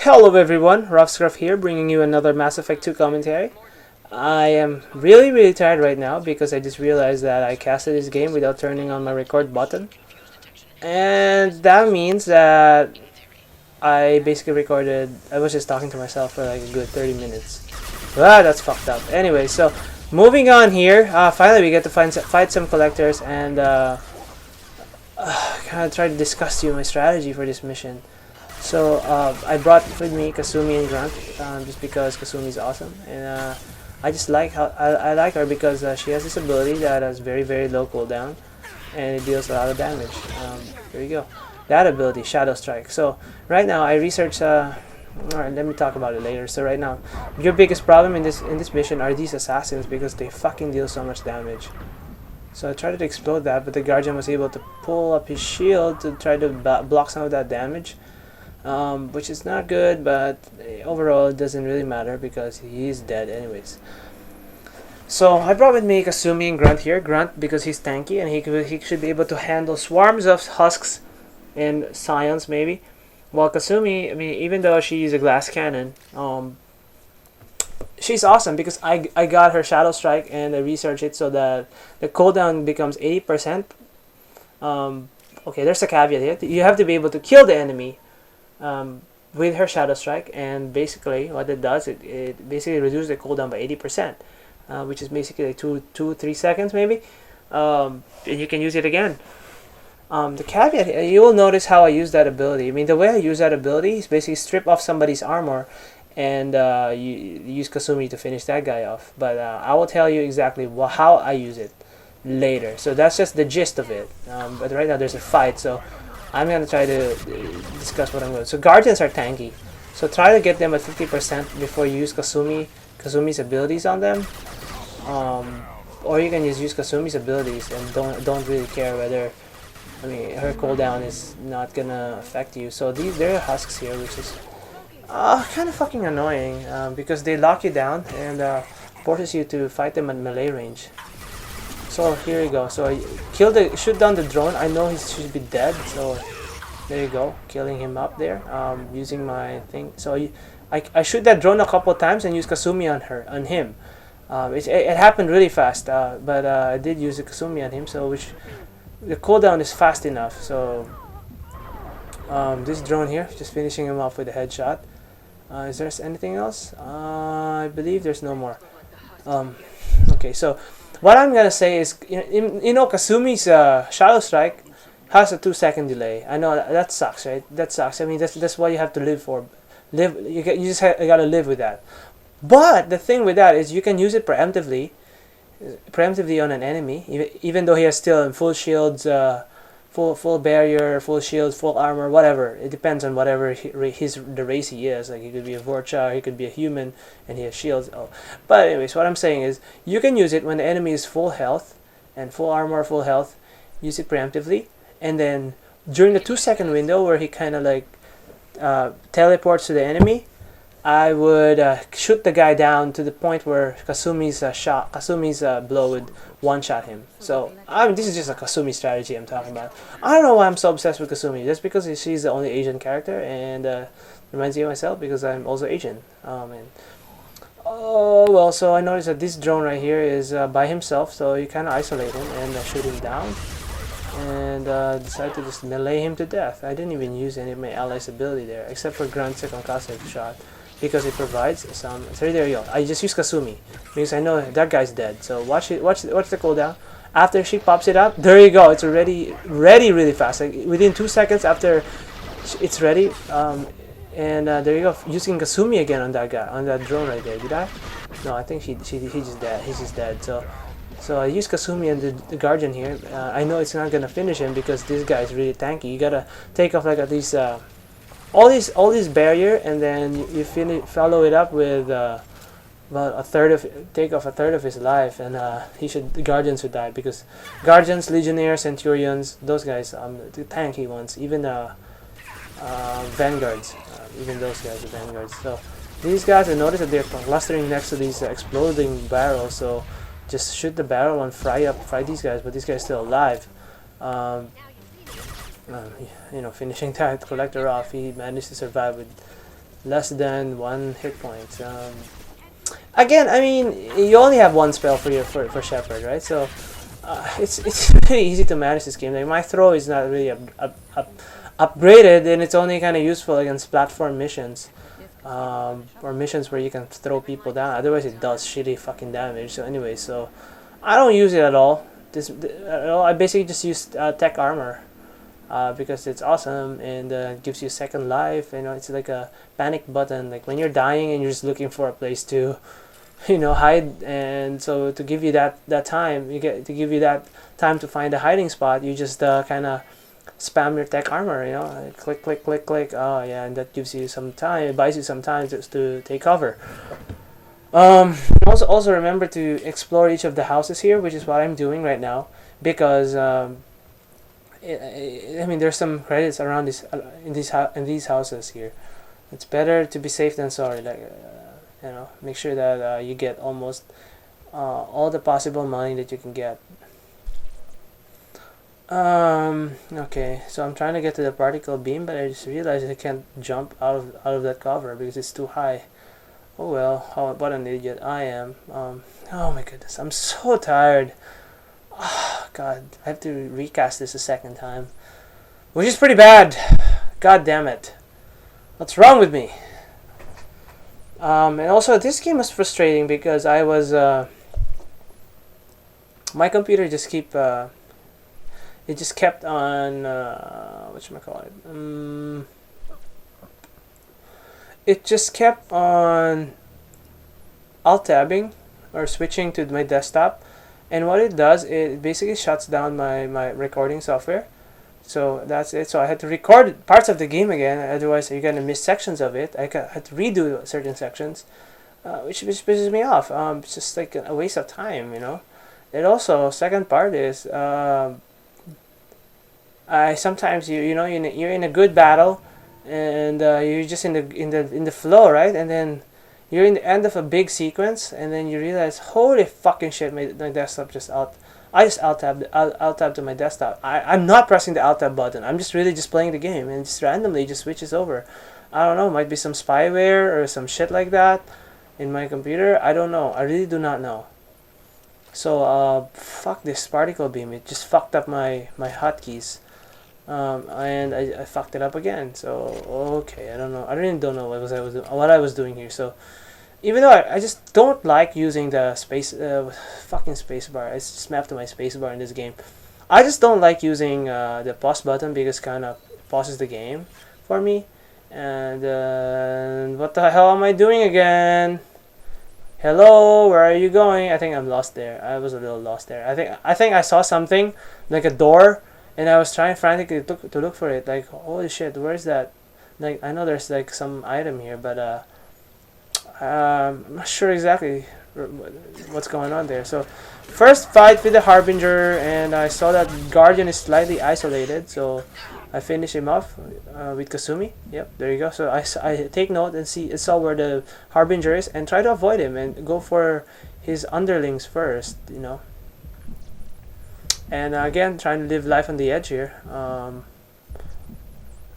Hello everyone, Rough Scruff here, bringing you another Mass Effect 2 commentary. I am really tired right now because I just realized that I casted this game without turning on my record button. And that means that I basically I was just talking to myself for like a good 30 minutes. That's fucked up. Anyway, so moving on here, finally we get to fight some collectors and kind of try to discuss to you my strategy for this mission. So I brought with me Kasumi and Grunt just because Kasumi is awesome, and I just like how I like her because she has this ability that has very low cooldown, and it deals a lot of damage. There you go, that ability, Shadow Strike. So right now I researched. Alright, let me talk about it later. So right now, your biggest problem in this mission are these assassins because they fucking deal so much damage. So I tried to explode that, but the Guardian was able to pull up his shield to try to block some of that damage. Which is not good, but overall it doesn't really matter because he's dead anyways. So I brought with me Kasumi and Grunt here. Grunt because he's tanky and he should be able to handle swarms of husks and scions maybe. While Kasumi, I mean, even though she's a glass cannon, she's awesome because I got her Shadow Strike and I researched it so that the cooldown becomes 80%. Okay, there's a caveat here. You have to be able to kill the enemy with her Shadow Strike, and basically what it does, it basically reduces the cooldown by 80%, which is basically like 3 seconds maybe, and you can use it again. The caveat, you will notice how I use that ability. I mean, the way I use that ability is basically strip off somebody's armor, and you use Kasumi to finish that guy off. But I will tell you exactly how I use it later. So that's just the gist of it. But right now there's a fight, so I'm going to try to discuss what I'm going to do. So Guardians are tanky. So try to get them at 50% before you use Kasumi's abilities on them. Or you can just use Kasumi's abilities and don't really care whether, I mean, her cooldown is not going to affect you. So there are husks here, which is kind of fucking annoying because they lock you down and forces you to fight them at melee range. So here you go. So I shoot down the drone. I know he should be dead. So there you go, killing him up there. Using my thing. So I shoot that drone a couple times and use Kasumi on him. It happened really fast, but I did use the Kasumi on him. So the cooldown is fast enough. So this drone here, just finishing him off with a headshot. Is there anything else? I believe there's no more. Okay, so what I'm gonna say is, Kasumi's Shadow Strike has a 2-second delay. I know that sucks, right? That sucks. I mean, that's what you have to live for. You just gotta live with that. But the thing with that is you can use it preemptively on an enemy, even though he has still full shields, full barrier, full shields, full armor, whatever. It depends on whatever the race he is. Like, he could be a Vorcha, he could be a human, and he has shields. Oh. But anyways, what I'm saying is, you can use it when the enemy is full health, and full armor, full health. Use it preemptively, and then during the 2-second window where he kind of like teleports to the enemy, I would shoot the guy down to the point where Kasumi's blow would one-shot him. So this is just a Kasumi strategy I'm talking about. I don't know why I'm so obsessed with Kasumi. Just because she's the only Asian character, and reminds me of myself because I'm also Asian. So I noticed that this drone right here is by himself, so you kind of isolate him and shoot him down, and decide to just melee him to death. I didn't even use any of my allies' ability there, except for Grunt's concussive shot, because it provides some. So there you go. I just use Kasumi because I know that guy's dead. So watch the cooldown. After she pops it up, there you go. It's already ready really fast. Like within 2 seconds after it's ready. There you go. Using Kasumi again on that guy, on that drone right there. Did I? No, I think he just dead. He's just dead. So I use Kasumi and the Guardian here. I know it's not gonna finish him because this guy is really tanky. You gotta take off like at least all this barrier, and then you follow it up with take off a third of his life, and the Guardians would die because Guardians, Legionnaires, Centurions, those guys, the tanky ones, even Vanguards, even those guys are Vanguards. So these guys, I noticed that they're clustering next to these exploding barrels. So just shoot the barrel and fry these guys, but this guy's still alive. Finishing that collector off, he managed to survive with less than 1 hit point. Again, I mean, you only have one spell for your for Shepherd, right? So it's really easy to manage this game. Like my throw is not really upgraded, and it's only kind of useful against platform missions, or missions where you can throw people down. Otherwise, it does shitty fucking damage. So anyway, so I don't use it at all. I basically just use tech armor. Because it's awesome and gives you second life. You know, it's like a panic button. Like when you're dying and you're just looking for a place to, hide. And so to give you that time, you get to give you that time to find a hiding spot. You just kind of spam your tech armor. Like click, click, click, click. Oh yeah, and that gives you some time. It buys you some time just to take cover. Also remember to explore each of the houses here, which is what I'm doing right now, because. I mean, there's some credits around in these houses here. It's better to be safe than sorry. Like, make sure that you get almost all the possible money that you can get. Okay, so I'm trying to get to the particle beam, but I just realized I can't jump out of that cover because it's too high. Oh well, what an idiot I am. Oh my goodness, I'm so tired. Oh, God, I have to recast this a second time, which is pretty bad. God damn it. What's wrong with me? And also, this game was frustrating because I was, my computer just kept on, whatchamacallit, it just kept on alt-tabbing or switching to my desktop. And what it does, it basically shuts down my recording software. So that's it. So I had to record parts of the game again. Otherwise, you're going to miss sections of it. I had to redo certain sections, which pisses me off. It's just like a waste of time, And also, second part is, I sometimes you're in a good battle, and you're just in the flow, right? And then you're in the end of a big sequence, and then you realize, holy fucking shit, my desktop just out. I just alt-tabbed to my desktop. I'm not pressing the alt-tab button. I'm just really just playing the game, and just randomly just switches over. I don't know, might be some spyware or some shit like that in my computer. I don't know. I really do not know. So, fuck this particle beam. It just fucked up my hotkeys. And I fucked it up again. So okay, I don't know. I really don't know what I was doing here. So even though I just don't like using the fucking spacebar. It's just mapped to my spacebar in this game. I just don't like using the pause button because it kind of pauses the game for me. And what the hell am I doing again? Hello, where are you going? I think I'm lost there. I was a little lost there. I think I saw something like a door. And I was trying frantically to look for it. Like, holy shit, where's that? Like, I know there's like some item here, but I'm not sure exactly what's going on there. So, first fight with the Harbinger, and I saw that Guardian is slightly isolated. So, I finish him off with Kasumi. Yep, there you go. So I take note and saw where the Harbinger is, and try to avoid him and go for his underlings first. And again, trying to live life on the edge here.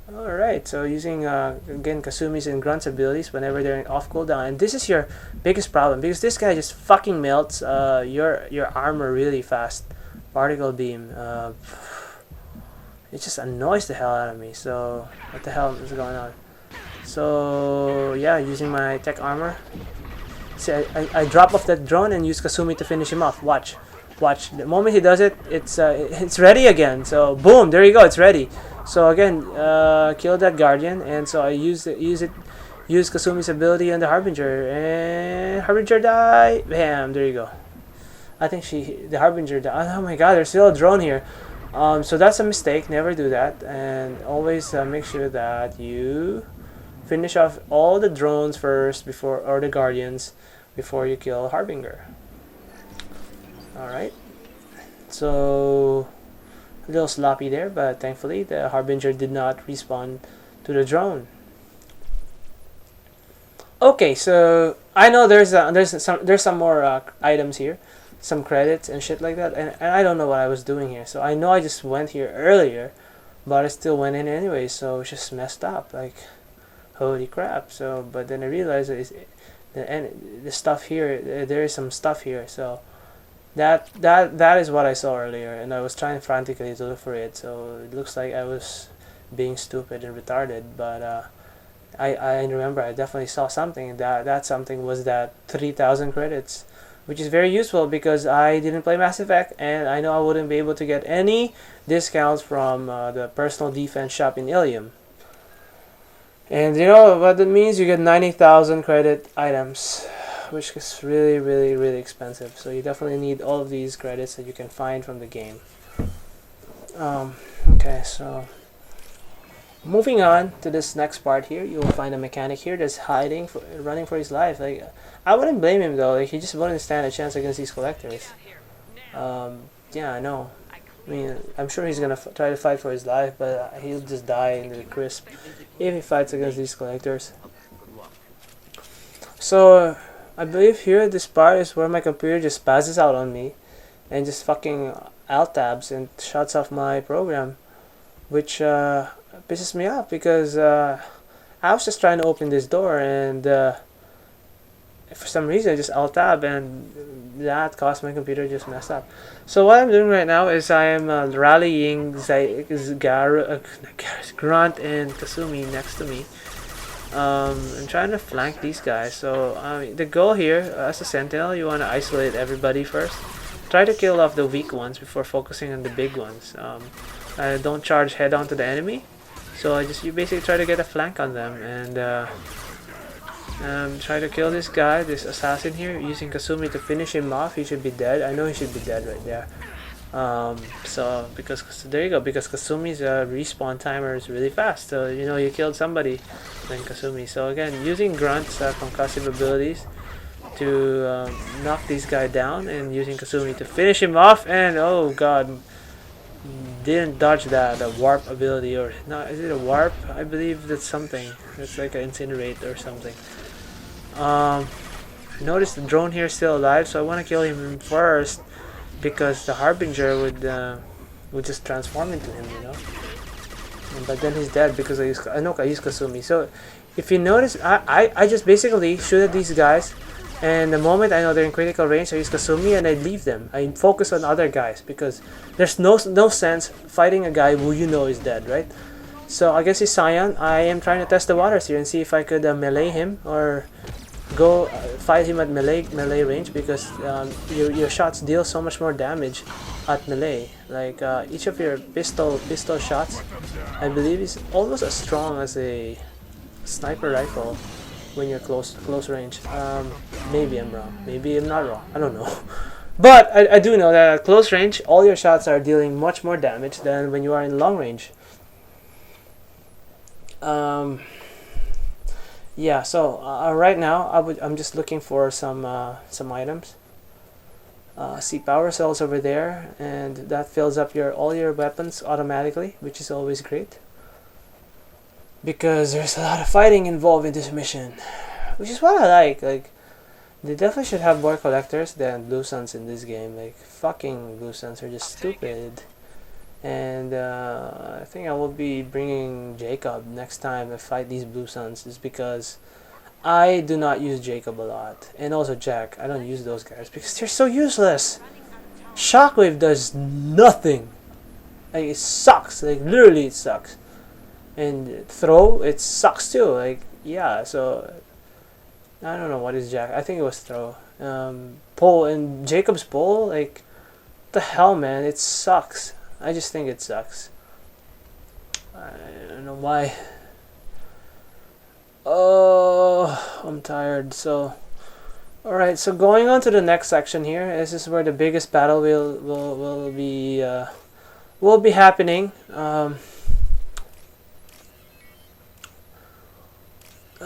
Alright, so using, again, Kasumi's and Grunt's abilities whenever they're off cooldown. And this is your biggest problem, because this guy just fucking melts your armor really fast. Particle beam. It just annoys the hell out of me. So, what the hell is going on? So, yeah, using my tech armor. See, I drop off that drone and use Kasumi to finish him off. Watch. The moment he does it, it's ready again. So boom, there you go, it's ready. So again, kill that Guardian, and so I use Kasumi's ability on the Harbinger, and Harbinger die. Bam, there you go. I think the Harbinger died. Oh my God, there's still a drone here. So that's a mistake. Never do that, and always make sure that you finish off all the drones first or the Guardians before you kill Harbinger. Alright, so a little sloppy there, but thankfully the Harbinger did not respawn to the drone. Okay, so I know there's some more items here, some credits and shit like that, and I don't know what I was doing here. So I know I just went here earlier, but I still went in anyway, so it's just messed up. Like, holy crap. So but then I realized that the stuff here, there is some stuff here. So that is what I saw earlier, and I was trying frantically to look for it. So it looks like I was being stupid and retarded, but I remember I definitely saw something. That something was that 3,000 credits, which is very useful because I didn't play Mass Effect, and I know I wouldn't be able to get any discounts from the personal defense shop in Ilium. And you know what that means? You get 90,000 credit items, which is really, really, really expensive. So you definitely need all of these credits that you can find from the game. Okay, so moving on to this next part here, you will find a mechanic here that's running for his life. Like, I wouldn't blame him though. Like, he just wouldn't stand a chance against these collectors. Yeah, I know. I mean, I'm sure he's gonna try to fight for his life, but he'll just die in the crisp if he fights against these collectors. So, I believe here this part is where my computer just passes out on me and just fucking alt tabs and shuts off my program, which pisses me off because I was just trying to open this door and for some reason I just alt tab and that caused my computer just messed up. So what I'm doing right now is I am rallying Grunt and Kasumi next to me. I'm trying to flank these guys. So the goal here as a Sentinel, you want to isolate everybody first. Try to kill off the weak ones before focusing on the big ones. Don't charge head on to the enemy. So you basically try to get a flank on them and try to kill this guy, this assassin here, using Kasumi to finish him off. He should be dead. I know he should be dead right there. So because there you go, because Kasumi's respawn timer is really fast. So you know you killed somebody, then Kasumi. So again, using Grunt's concussive abilities to knock this guy down, and using Kasumi to finish him off. And oh god, didn't dodge that warp ability, or no, is it a warp? I believe that's something. It's like an incinerate or something. Notice the drone here is still alive, so I want to kill him first because the Harbinger would just transform into him, you know. But then he's dead because I use Kasumi. So if you notice, I just basically shoot at these guys, and the moment I know they're in critical range, I use Kasumi and I leave them. I focus on other guys because there's no sense fighting a guy who you know is dead, right? So I guess he's Scion. I am trying to test the waters here and see if I could melee him or go fight him at melee range, because your shots deal so much more damage at melee. Like each of your pistol shots, I believe, is almost as strong as a sniper rifle when you're close range. Maybe I'm wrong. Maybe I'm not wrong. I don't know. But I do know that at close range, all your shots are dealing much more damage than when you are in long range. Yeah, so right now I'm just looking for some items. See power cells over there, and that fills up all your weapons automatically, which is always great because there's a lot of fighting involved in this mission, which is what I like. Like, they definitely should have more collectors than Blue Suns in this game. Like, fucking Blue Suns are just stupid. And I think I will be bringing Jacob next time I fight these Blue Suns, is because I do not use Jacob a lot. And also Jack. I don't use those guys because they're so useless. Shockwave does nothing. Like, it sucks. Like, literally it sucks. And throw, it sucks too. Like, yeah, so I don't know what is Jack. I think it was throw. Pull, and Jacob's pull, like, what the hell, man? It sucks. I just think it sucks. I don't know why. Oh, I'm tired. So, alright, so going on to the next section here. This is where the biggest battle will be happening.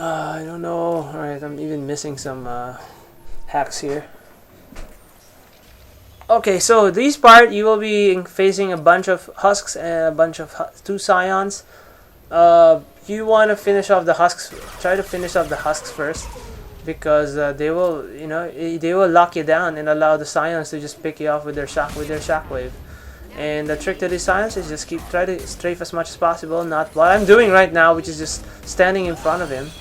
I don't know. Alright, I'm even missing some hacks here. Okay, so this part you will be facing a bunch of husks and a bunch of two scions. You want to finish off the husks. Try to finish off the husks first, because they will, they will lock you down and allow the scions to just pick you off with their shockwave. And the trick to this silence is just try to strafe as much as possible, not what I'm doing right now, which is just standing in front of him.